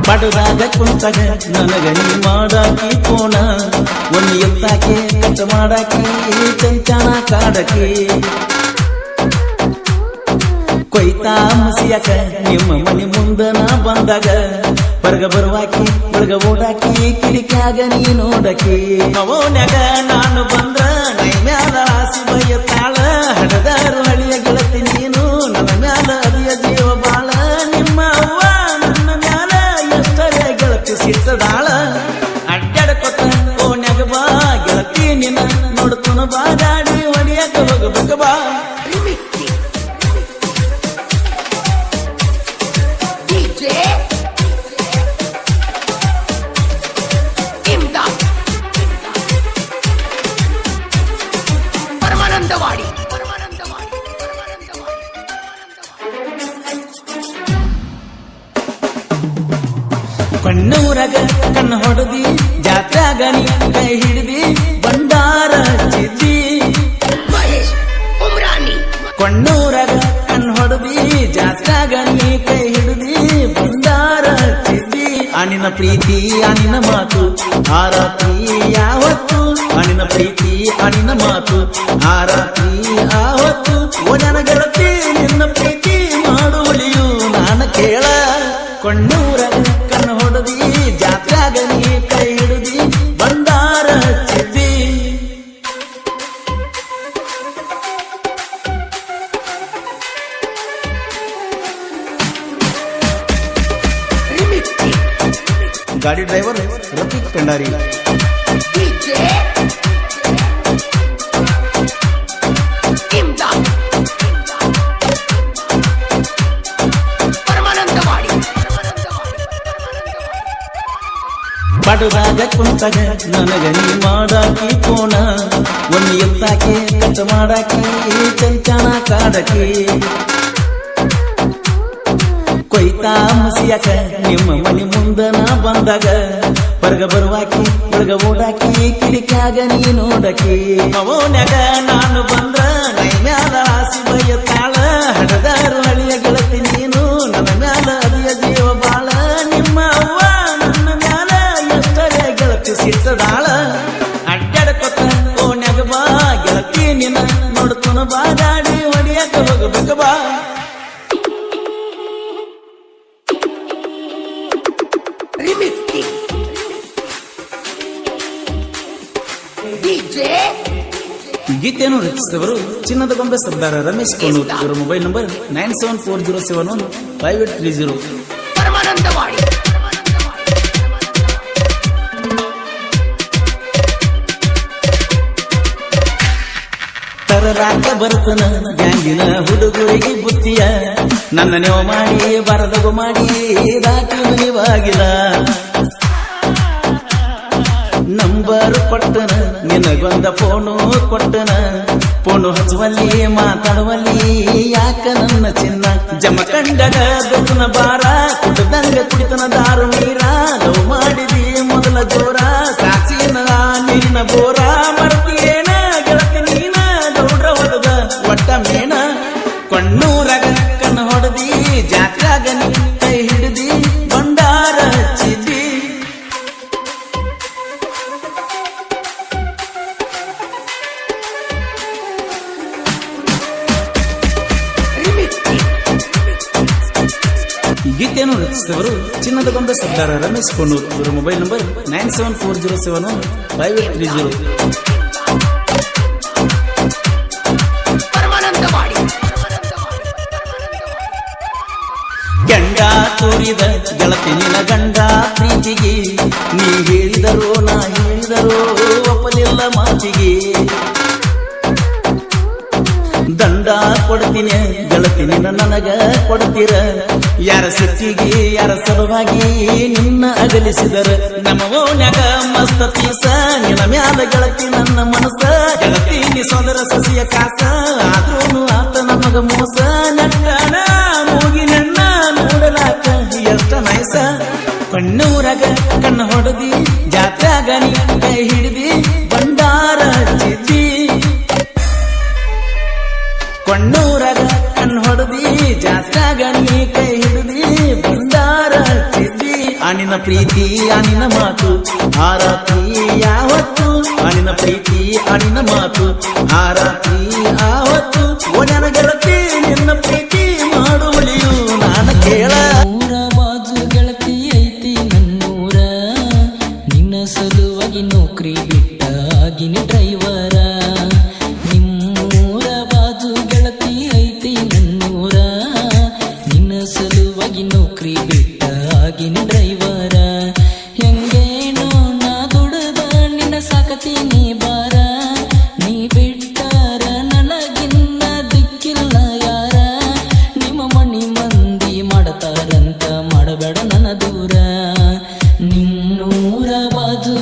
ಪಡದಾಗ ಕುಂತಾಗ ನನಗ ನೀ ಮಾಡಾಕಿ ಕೋಣ ಒಂದು ಎತ್ತಾಕೆ ಕಟ್ಟ ಮಾಡಾಕಿ ಚಂಚನ ಕಾಡಕಿ ಕೊಯ್ತಾ ಮುಸಿಯಾಕ ನಿಮ್ಮ ಮನೆ ಮುಂದ ನಾ ಬಂದಾಗ ಹೊರಗ ಬರುವಾಕಿ ಒಳಗ ಓಡಾಕಿ ಕಿಡಿಕ್ಯಾಗ ನೀ ನೋಡಕಿ ಅವನ್ಯಾಗ ನಾನು ಬಂದ್ರ ನೈ ಮ್ಯಾಲ ಆಸಿ ಬಯ್ಯತ್ತಾಳ ಹಡದಾರು ಹಳಿಯ ಗೆಳತಿ ನೀನು ನನ್ನ ಮ್ಯಾಲ ಅದಿಯ ಜೀವ ಬಾಳ ನಿಮ್ಮ ಅವ್ವ ನನ್ನ ಮ್ಯಾಲ ಎಷ್ಟರೇ ಗೆಳತಿ ಸಿಟ್ಟದಾಳ ಅಡ್ಡಾಡಕೊತ ಓನ್ಯಾಗ ಬಾ ಗೆಳತಿ ನಿನ್ನ ನೋಡ್ತುನ ಬಾ ಗಾಡಿ ಹೊಡಿಯಾಕ ಹೋಗಬೇಕ ಬಾ ಕಣ್ಣೂರಾಗ ಕಣ್ಣು ಹೊಡೆದಿ ಜಾತ್ರಾಗ ನೀ ಕೈ ಹಿಡಿದಿ ಬಂಡಾರ ಚಿದ್ದಿ ಕಣ್ಣೂರಾಗ ಕಣ್ಣು ಹೊಡೆದಿ ಜಾತ್ರಾಗ ನೀ ಕೈ ಹಿಡಿದಿ ಬಂಡಾರ ಚಿದ್ದಿ ಅನಿನ ಪ್ರೀತಿ ಅನಿನ ಮಾತು ಆ ರಾತ್ರಿ ಯಾವತ್ತು ಅನಿನ ಪ್ರೀತಿ ಅನಿನ ಮಾತು ಆ ರಾತ್ರಿ ಆವತ್ತು ಓ ನನ್ನ ಗೆಳತಿ ನಿನ್ನ ಪ್ರೀತಿ ಮಾಡುವಳಿಯು ನಾನು ಕೇಳ ಕಣ್ಣೂರಾಗ ಕಣ್ಣು ಹೊಡೆದಿ ಜಾತ್ರಾಗ ನೀ ಕೈ ಹಿಡಿದಿ ಬಂಡಾರ ಚಿದ್ದಿ ಗಾಡಿ ಡ್ರೈವರ್ ರಫೀಕ್ ಕಂಡಾರಿ ಪಡದಾಗ ಕುಂತಾಗ ನನಗ ನೀ ಮಾಡಾಕಿ ಕೋಣ ಒಂದು ಎತ್ತಾಕೆ ಕಟ್ಟ ಮಾಡಾಕಿ ಚಂಚನ ಕಾಡಕಿ ಕೊಯ್ತಾ ಮುಸಿಯಾಕ ನಿಮ್ಮ ಮನೆ ಮುಂದ ನಾ ಬಂದಾಗ ಹೊರಗ ಬರುವಾಕಿ ಒಳಗ ಓಡಾಕಿ ಕಿಡಿಕ್ಯಾಗ ನೀ ನೋಡಕಿ ಅವನ್ಯಾಗ ನಾನು ಬಂದ್ರ ನೈ ಮ್ಯಾಲ ಆಸಿ ಬಯ್ಯತ್ತಾಳ ಹಡದಾರು ಹಳಿಯ ಗೆಳತಿ ನೀನು ನನ್ನ ಮ್ಯಾಲ ಅದಿಯ ಜೀವ ಬಾಳ ನಿಮ್ಮ ಅವ್ವ ನನ್ನ ಮ್ಯಾಲ ಎಷ್ಟರೇ ಗೆಳತಿ ಸಿಟ್ಟದಾಳ ಅಡ್ಡಾಡಕೊತ ಓನ್ಯಾಗ ಬಾ ಗೆಳತಿ ನಿನ್ನ ನೋಡ್ತುನ ಬಾ ಗಾಡಿ ಹೊಡಿಯಾಕ ಹೋಗಬೇಕ ಬಾ ಗೀತೆಯನ್ನು ರಚಿಸಿದವರು ಚಿನ್ನದ ಗೊಂಬೆ ಸರ್ದಾರ ರಮೇಶ್ ಕೋಣೂರ್. ಇವರ ಮೊಬೈಲ್ ನಂಬರ್ 9740715830. ತರರಾಕ ಬರ್ತನ ಗ್ಯಾಂಗಿನ ಹುಡುಗರಿಗೆ ಬುತ್ತಿಯ ನನ್ನ ನೆವ ಮಾಡಿ ಬರದಗು ಮಾಡಿ ರಾತ್ರಿ ನೀವಾಗಿಲ್ಲ ನಂಬರ್ ಕೊಟ್ಟನ ನಿನಗೊಂದ ಫೋನು ಕೊಟ್ಟನ ಫೋನು ಹಚ್ಚುವಲ್ಲಿ ಮಾತಾಡುವಲ್ಲಿ ಯಾಕ ನನ್ನ ಚಿನ್ನ ಜಮಕಂಡಗ ದೊಡ್ಡನ ಬಾರ ಕುಡ್ದಂಗ ಕುಡಿತನ ದಾರು ನೀರ ಲವ್ ಮಾಡಿದಿ ಮೊದಲ ಜೋರ ಸಾಕ್ಷಿನ ನೀರಿನ ಬೋರ ಮರ್ತಿಯೇನ ಗೆಳತಿ ನೀನ ದೌಡ್ರ ಹೊಡೆದ ಒಟ್ಟ ಮೇನ ಕಣ್ಣೂರಾಗ ಕಣ್ಣು ಹೊಡೆದಿ ಜಾತ್ರಾಗ ನೀ ಕೈ ಹಿಡಿದಿ ಬಂಡಾರ ಚಿದ್ದಿ ಗೀತೆಯನ್ನು ರಚಿಸಿದವರು ಚಿನ್ನದ ಗೊಂಬೆ ಸರ್ದಾರ ರಮೇಶ್ ಕೋಣೂರ್. ಇವರ ಮೊಬೈಲ್ ನಂಬರ್ 9740715830. ಗಂಡ ತೋರಿದ ಗೆಳತಿ ನಿನ ಗಂಡ ಪ್ರೀತಿಗೆ ನೀ ಹೇಳಿದರೋ ನಾ ಹೇಳಿದರೋ ಒಪ್ಪಲಿಲ್ಲ ಮಾತಿಗೆ ದಂಡ ಕೊಡ್ತೀನಿ ಗೆಳತಿ ನಿನ್ನ ನನಗ ಕೊಡ್ತೀರ ಯಾರ ಸಿಟ್ಟಿಗೆ ಯಾರ ಸಲುವಾಗಿ ನಿನ್ನ ಅಗಲಿಸಿದರ ನಮ್ಮ ಓನ್ಯಾಗ ಮಸ್ತ ಪೀಸ ನಿನ್ನ ಮ್ಯಾಲ ಗೆಳತಿ ನನ್ನ ಮನಸ್ಸ ಗೆಳತಿ ನೀ ಸೋದರ ಸಸಿಯ ಕಾಸ ಆದ್ರೂ ಆತ ನಮಗ ಮೋಸ ನಟ್ಟನ ಮೂಗಿ ನನ್ನ ನೋಡಲಾಕ ಎಷ್ಟ ನೈಸ ಕಣ್ಣೂರಾಗ ಕಣ್ಣು ಹೊಡೆದಿ ಜಾತ್ರಾಗ ನೀ ಕೈ ಹಿಡಿದಿ ಬಂಡಾರ ಚಿದ್ದಿ ಕಣ್ಣೂರಾಗ ಕಣ್ಣು ಹೊಡೆದಿ ಜಾತ್ರಾಗ ನೀ ಕೈ ಹಿಡಿದಿ ಬಂಡಾರ ಚಿದ್ದಿ ಅನಿನ ಪ್ರೀತಿ ಅನಿನ ಮಾತು ಆರಾತಿ ಯಾವತ್ತು ಅನಿನ ಪ್ರೀತಿ ಅನಿನ ಮಾತು ಆರಾತಿ ಆವತ್ತು ಒಣನ ಗೆಳತಿ ನಿನ್ನ ಪ್ರೀತಿ ಮಾಡುವಳಿಯು ನಾನು ಕೇಳ ಊರ ಬಾಜು ಗೆಳತಿ ಐತಿ ನನ್ನೂರ ನಿನ್ನ ಸಲುವಾಗಿ ನೌಕರಿ ಬಿಟ್ಟ ಆಗಿನಿ ಡ್ರೈವರ ನಿಮ್ಮೂರ ಬಾಜು ಗೆಳತಿ ಐತಿ ನನ್ನೂರ ನಿನ್ನ ಸಲುವಾಗಿ ನೌಕರಿ ಬಿಟ್ಟ ಆಗಿನಿ ಡ್ರೈವರ ಹೆಂಗೇನೋ ನಾ ದುಡದ ನಿನ್ನ ಸಾಕತೀನಿ ಬಾರ ನೀ ಬಿಟ್ಟಾರ ನನಗಿನ್ನ ದಿಕ್ಕಿಲ್ಲ ಯಾರ ನಿಮ್ಮ ಮಣಿ ಮಂದಿ ಮಾಡತಾರಂತ ಮಾಡಬೇಡ ನನ್ನ ದೂರ ನಿನ್ನೂರ ಬಾಜು